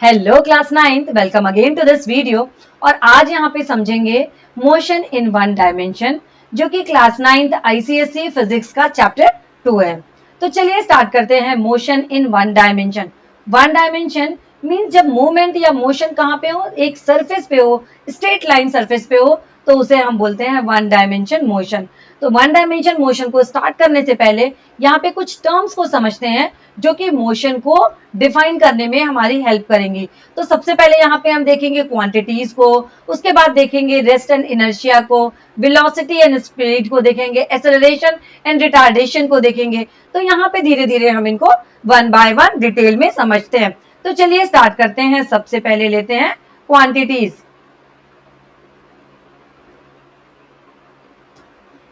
Hello class 9th, welcome again to this video. और आज यहाँ पे समझेंगे मोशन इन वन डायमेंशन, जो कि क्लास 9th आईसीएसई फिजिक्स का चैप्टर 2 है। तो चलिए स्टार्ट करते हैं। Motion in one dimension. One dimension means जब मूवमेंट या मोशन कहाँ पे हो, एक सरफेस पे हो, स्ट्रेट लाइन सरफेस पे हो, तो उसे हम बोलते हैं वन डायमेंशन मोशन। तो वन डायमेंशन मोशन को स्टार्ट करने से पहले यहाँ पे कुछ टर्म्स को समझते हैं जो कि मोशन को डिफाइन करने में हमारी हेल्प करेंगी। तो सबसे पहले यहाँ पे हम देखेंगे क्वांटिटीज को, उसके बाद देखेंगे रेस्ट एंड इनर्शिया को, वेलोसिटी एंड स्पीड को देखेंगे, एक्सेलरेशन एंड रिटार्डेशन को देखेंगे। तो यहाँ पे धीरे धीरे हम इनको वन बाय वन डिटेल में समझते हैं। तो चलिए स्टार्ट करते हैं। सबसे पहले लेते हैं क्वांटिटीज।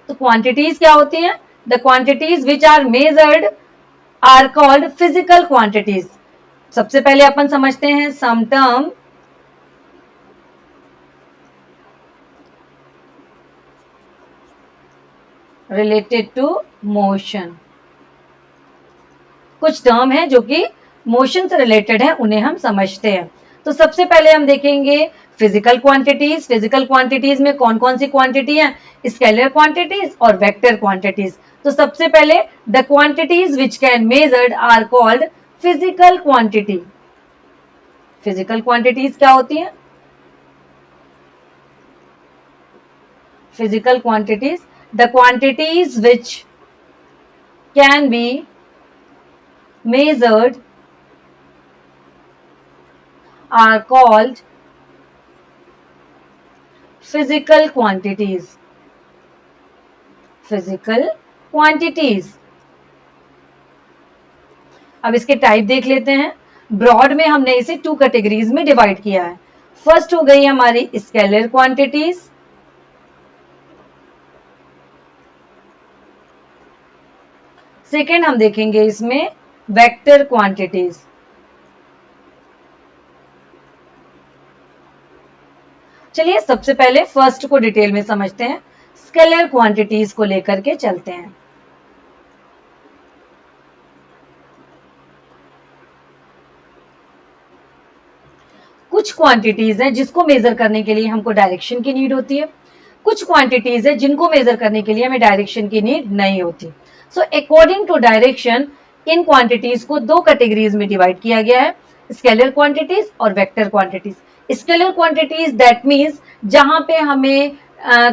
तो क्वांटिटीज क्या होती हैं? The quantities which are measured are called physical quantities. सबसे पहले अपन समझते हैं some term related to motion. कुछ टर्म है जो कि मोशन से रिलेटेड है, उन्हें हम समझते हैं। तो सबसे पहले हम देखेंगे फिजिकल क्वांटिटीज। फिजिकल क्वांटिटीज में कौन कौन सी क्वांटिटी है? स्केलर क्वांटिटीज और वेक्टर क्वांटिटीज। तो सबसे पहले the quantities which can measured are called physical quantity. Physical quantities क्या होती हैं? Physical quantities, the quantities which can be measured are called physical quantities. Physical quantities. अब इसके टाइप देख लेते हैं। ब्रॉड में हमने इसे टू कैटेगरीज में डिवाइड किया है। फर्स्ट हो गई हमारी स्केलर क्वांटिटीज, सेकेंड हम देखेंगे इसमें वेक्टर क्वांटिटीज। चलिए सबसे पहले फर्स्ट को डिटेल में समझते हैं। स्केलर क्वांटिटीज को लेकर के चलते हैं। कुछ क्वांटिटीज हैं जिसको मेजर करने के लिए हमको डायरेक्शन की नीड होती है, कुछ क्वांटिटीज है जिनको मेजर करने के लिए हमें डायरेक्शन की नीड नहीं होती। सो अकॉर्डिंग टू डायरेक्शन इन क्वांटिटीज को दो कैटेगरीज में डिवाइड किया गया है, स्केलर क्वांटिटीज और vector quantities. Scalar quantities that means जहां पे हमें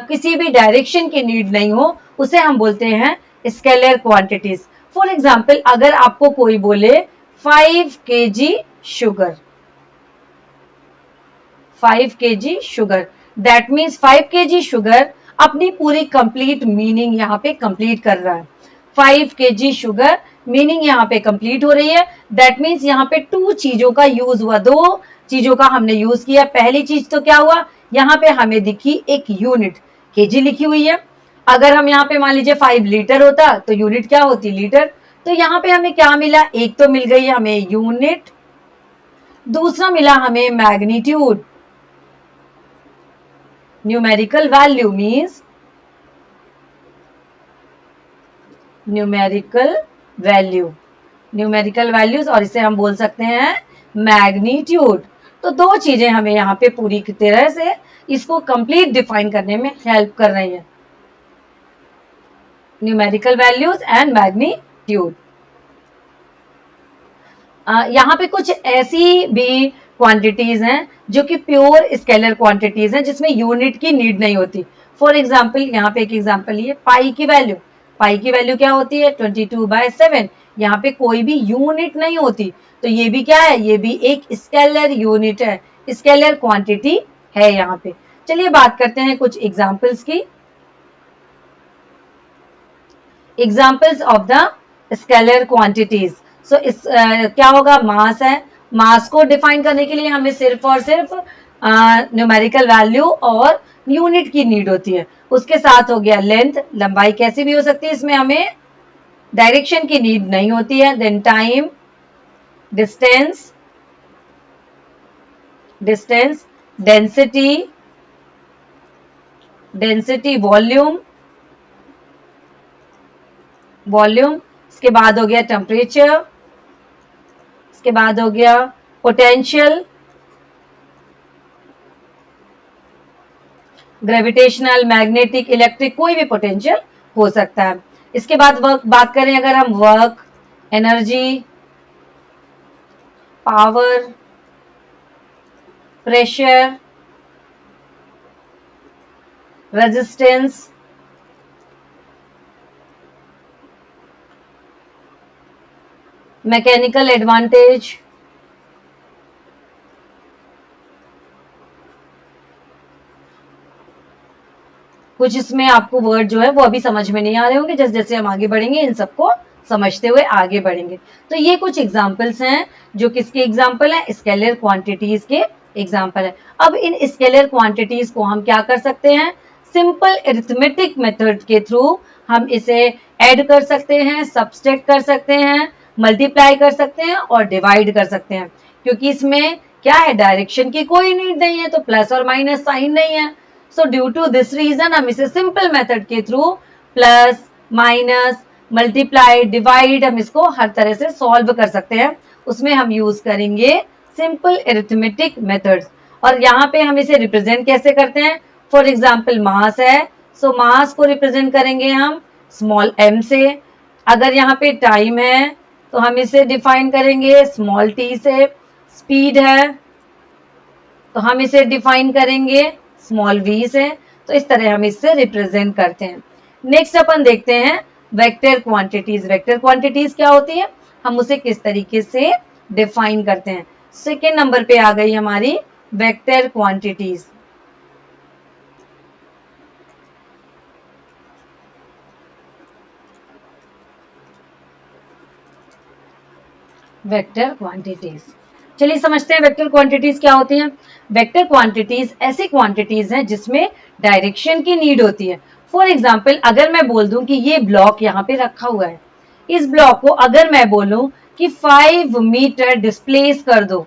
किसी भी डायरेक्शन की नीड नहीं हो, उसे हम बोलते हैं स्केलर क्वांटिटीज। फॉर एग्जाम्पल, अगर आपको कोई बोले 5 kg sugar, 5 kg sugar, that means 5 kg sugar अपनी पूरी कंप्लीट मीनिंग यहाँ पे कंप्लीट कर रहा है। 5 kg शुगर मीनिंग यहाँ पे कंप्लीट हो रही है। दैट मीन्स यहाँ पे टू चीजों का यूज हुआ, दो चीजों का हमने यूज किया। पहली चीज तो क्या हुआ, यहाँ पे हमें दिखी एक यूनिट, केजी लिखी हुई है। अगर हम यहाँ पे मान लीजिए 5 लीटर होता तो यूनिट क्या होती? लीटर। तो यहाँ पे हमें क्या मिला? एक तो मिल गई हमें यूनिट, दूसरा मिला हमें magnitude. Numerical value means numerical value, numerical values, और इसे हम बोल सकते हैं मैग्नीट्यूड। तो दो चीजें हमें यहाँ पे पूरी तरह से इसको कंप्लीट डिफाइन करने में हेल्प कर रही है, न्यूमेरिकल वैल्यूज एंड मैग्नीट्यूड। यहाँ पे कुछ ऐसी भी क्वांटिटीज हैं जो कि प्योर स्केलर क्वांटिटीज हैं, जिसमें यूनिट की नीड नहीं होती। फॉर एग्जाम्पल, यहाँ पे एक एग्जाम्पल ये पाई की वैल्यू। पाई की वैल्यू क्या होती है? 22/7। यहाँ पे कोई भी यूनिट नहीं होती, तो ये भी क्या है? ये भी एक स्केलर यूनिट है, स्केलर क्वांटिटी है यहाँ पे। चलिए बात करते हैं कुछ एग्जाम्पल्स की। Examples of the scalar quantities. So इस क्या होगा? मास है। मास को डिफाइन करने के लिए हमें सिर्फ और सिर्फ न्यूमेरिकल वैल्यू और यूनिट की नीड होती है। उसके साथ हो गया लेंथ, लंबाई कैसी भी हो सकती है, इसमें हमें डायरेक्शन की नीड नहीं होती है। Then time, distance, density, volume, इसके बाद हो गया टेम्परेचर, इसके बाद हो गया पोटेंशियल, ग्रेविटेशनल, मैग्नेटिक, इलेक्ट्रिक, कोई भी पोटेंशियल हो सकता है। इसके बाद वर्क बात करें अगर हम, work, energy, power, pressure, resistance, mechanical advantage, कुछ इसमें आपको वर्ड जो है वो अभी समझ में नहीं आ रहे होंगे, जैसे जैसे हम आगे बढ़ेंगे इन सबको समझते हुए आगे बढ़ेंगे। तो ये कुछ एग्जाम्पल्स हैं जो किसके एग्जाम्पल हैं, स्केलर क्वांटिटीज के एग्जाम्पल है। अब इन स्केलर क्वांटिटीज को हम क्या कर सकते हैं, सिंपल अरिथमेटिक मेथड के थ्रू हम इसे ऐड कर सकते हैं, सब्सट्रैक्ट कर सकते हैं, मल्टीप्लाई कर सकते हैं और डिवाइड कर सकते हैं। क्योंकि इसमें क्या है, डायरेक्शन की कोई नीड नहीं है, तो प्लस और माइनस साइन नहीं है। So due to this reason हम इसे सिंपल मेथड के through plus, minus, multiply, divide, हम इसको हर तरह से सॉल्व कर सकते हैं। उसमें हम यूज करेंगे सिंपल अरिथमेटिक मेथड्स। और यहाँ पे हम इसे रिप्रेजेंट कैसे करते हैं, फॉर एग्जाम्पल मास है, सो मास को रिप्रेजेंट करेंगे हम स्मॉल m से। अगर यहाँ पे टाइम है तो हम इसे डिफाइन करेंगे स्मॉल t से। स्पीड है तो हम इसे डिफाइन करेंगे स्मॉल v से। तो इस तरह हम इससे रिप्रेजेंट करते हैं। नेक्स्ट अपन देखते हैं वेक्टर क्वांटिटीज। वेक्टर क्वांटिटीज क्या होती है, हम उसे किस तरीके से डिफाइन करते हैं। सेकेंड नंबर पे आ गई हमारी वेक्टर क्वांटिटीज। वेक्टर क्वांटिटीज, चलिए समझते हैं वेक्टर क्वांटिटीज क्या होती हैं। वेक्टर क्वांटिटीज ऐसी क्वांटिटीज हैं जिसमें डायरेक्शन की नीड होती है। फॉर एग्जाम्पल अगर मैं बोल दूं कि ये ब्लॉक यहाँ पे रखा हुआ है, इस ब्लॉक को अगर मैं बोलूं कि 5 मीटर डिस्प्लेस कर दो,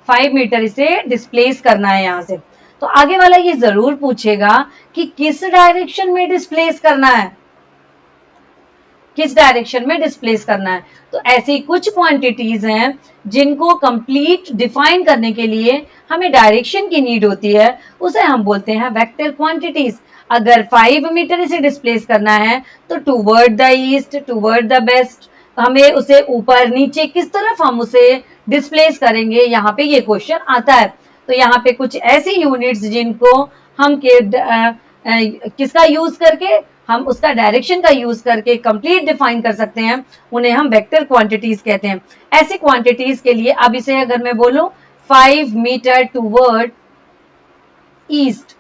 5 मीटर इसे डिस्प्लेस करना है यहां से, तो आगे वाला ये जरूर पूछेगा कि किस डायरेक्शन में डिस्प्लेस करना है, किस डायरेक्शन में डिस्प्लेस करना है। तो ऐसी कुछ क्वांटिटीज हैं जिनको कंप्लीट डिफाइन करने के लिए हमें डायरेक्शन की नीड होती है, उसे हम बोलते हैं वेक्टर क्वांटिटीज। अगर 5 मीटर इसे डिस्प्लेस करना है तो toward the east, toward the west, हमें उसे ऊपर नीचे किस तरफ हम उसे डिस्प्लेस करेंगे, यहाँ पे ये क्वेश्चन आता है। तो यहाँ पे कुछ ऐसी यूनिट्स जिनको हम किसका यूज करके, हम उसका डायरेक्शन का यूज करके कंप्लीट डिफाइन कर सकते हैं, उन्हें हम वेक्टर क्वांटिटीज कहते हैं। ऐसी क्वांटिटीज के लिए अब इसे अगर मैं बोलूं 5 मीटर टूवर्ड ईस्ट,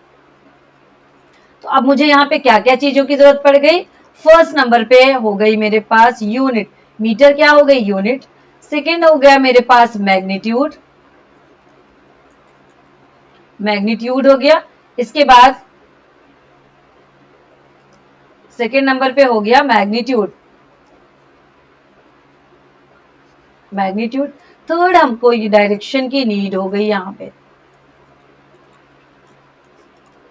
तो अब मुझे यहाँ पे क्या क्या चीजों की जरूरत पड़ गई। फर्स्ट नंबर पे हो गई मेरे पास यूनिट, मीटर क्या हो गई, यूनिट। सेकेंड हो गया मेरे पास मैग्नीट्यूड, मैग्नीट्यूड हो गया। इसके बाद सेकेंड नंबर पे हो गया मैग्नीट्यूड, मैग्नीट्यूड। थर्ड हमको ये डायरेक्शन की नीड हो गई यहाँ पे।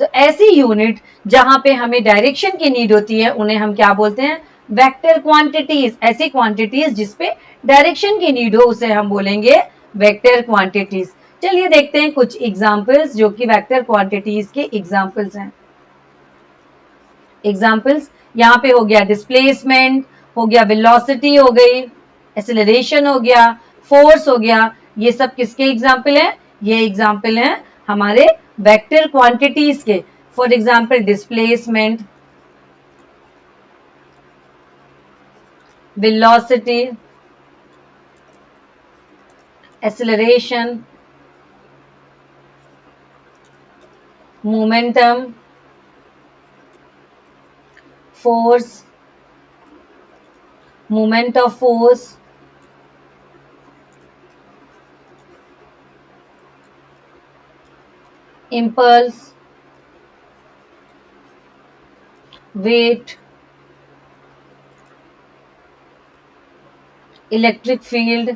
तो ऐसी यूनिट जहां पे हमें डायरेक्शन की नीड होती है उन्हें हम क्या बोलते हैं, वेक्टर क्वांटिटीज। ऐसी क्वांटिटीज जिसपे डायरेक्शन की नीड हो उसे हम बोलेंगे वेक्टर क्वांटिटीज। चलिए देखते हैं कुछ एग्जांपल्स जो कि वेक्टर क्वांटिटीज के एग्जांपल्स हैं। एग्जांपल्स यहाँ पे हो गया डिस्प्लेसमेंट, हो गया वेलोसिटी, हो गई एक्सेलरेशन, हो गया फोर्स, हो गया। ये सब किसके एग्जांपल हैं, ये एग्जांपल हैं हमारे वेक्टर क्वांटिटीज के। For example displacement, velocity, acceleration, momentum, force, moment of force, impulse, weight, electric field,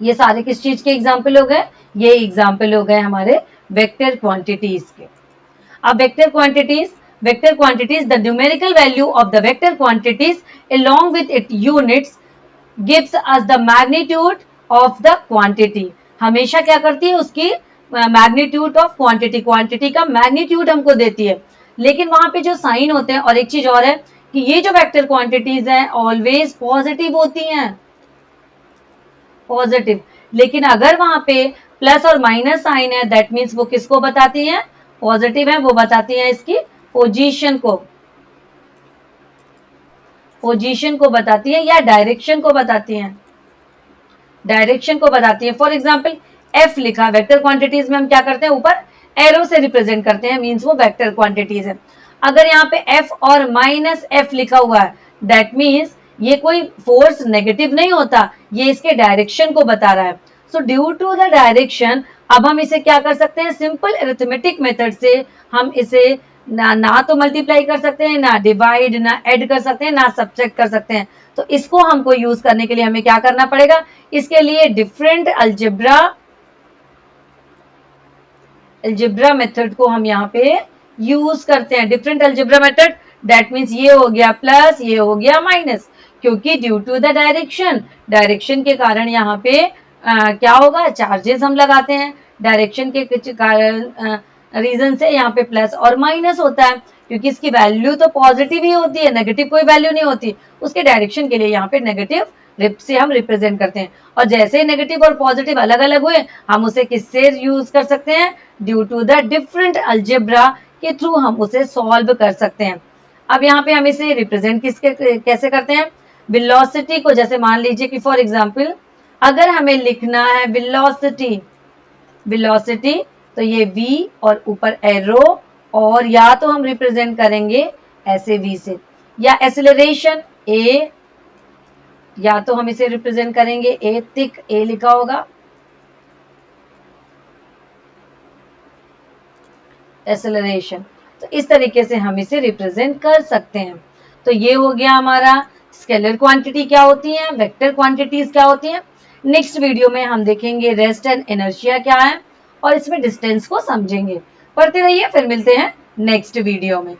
ये सारे किस चीज के एग्जाम्पल हो गए, ये एग्जाम्पल हो गए हमारे वेक्टर क्वांटिटीज के। अब vector quantities vector quantities, the numerical value of the vector quantities along with its units gives us the magnitude of the quantity. हमेशा क्या करती है, उसकी मैग्नीट्यूड ऑफ क्वांटिटी, क्वांटिटी का मैग्नीट्यूड हमको देती है, लेकिन वहां पे जो साइन होते हैं, और एक चीज और है कि ये जो वेक्टर क्वांटिटीज हैं ऑलवेज पॉजिटिव होती हैं, पॉजिटिव, लेकिन अगर वहां पे प्लस और माइनस साइन है दैट मीन्स वो किसको बताती हैं, पॉजिटिव है, वो बताती हैं इसकी पोजीशन को, पोजीशन को बताती है या डायरेक्शन को बताती हैं, डायरेक्शन को बताती है। फॉर एग्जाम्पल एफ लिखा, वेक्टर क्वांटिटीज में हम क्या करते हैं, ऊपर एरो से रिप्रेजेंट करते हैं, मीन्स वो वेक्टर क्वांटिटीज है। अगर यहाँ पे एफ और माइनस एफ लिखा हुआ है दैट मीन्स ये कोई फोर्स नेगेटिव नहीं होता, ये इसके डायरेक्शन को बता रहा है। So due to the direction अब हम इसे क्या कर सकते हैं, सिंपल अरिथमेटिक मेथड से हम इसे ना तो मल्टीप्लाई कर सकते हैं, ना डिवाइड, ना ऐड कर सकते हैं, ना सब्ट्रैक्ट कर सकते हैं। तो इसको हमको यूज करने के लिए हमें क्या करना पड़ेगा, इसके लिए डिफरेंट अलजेब्रा मेथड को हम यहाँ पे यूज करते हैं। Different algebra method that means ये हो गया प्लस, ये हो गया माइनस, क्योंकि due to the direction, direction के कारण यहाँ पे क्या होगा, चार्जेस हम लगाते हैं, डायरेक्शन के कारण रीजन से यहाँ पे प्लस और माइनस होता है, क्योंकि इसकी वैल्यू तो पॉजिटिव ही होती है, नेगेटिव कोई वैल्यू नहीं होती, उसके डायरेक्शन के लिए यहाँ पे नेगेटिव से हम रिप्रेजेंट करते हैं। और जैसे ही नेगेटिव और पॉजिटिव अलग अलग हुए हम उसे किससे यूज कर सकते हैं, due to the different algebra के थ्रू हम उसे सॉल्व कर सकते हैं। अब यहाँ पे हम इसे रिप्रेजेंट कैसे करते हैं, वेलोसिटी को, जैसे मान लीजिए कि फॉर एग्जाम्पल अगर हमें लिखना है वेलोसिटी, वेलोसिटी तो ये v और ऊपर एरो, और या तो हम रिप्रेजेंट करेंगे ऐसे v से, या एक्सेलरेशन a, या तो हम इसे रिप्रेजेंट करेंगे a थिक, a लिखा होगा एक्सेलरेशन। तो इस तरीके से हम इसे रिप्रेजेंट कर सकते हैं। तो ये हो गया हमारा स्केलर क्वांटिटी क्या होती है, वेक्टर क्वांटिटीज क्या होती हैं। नेक्स्ट वीडियो में हम देखेंगे रेस्ट एंड इनर्शिया क्या है और इसमें डिस्टेंस को समझेंगे। पढ़ते रहिए, फिर मिलते हैं नेक्स्ट वीडियो में।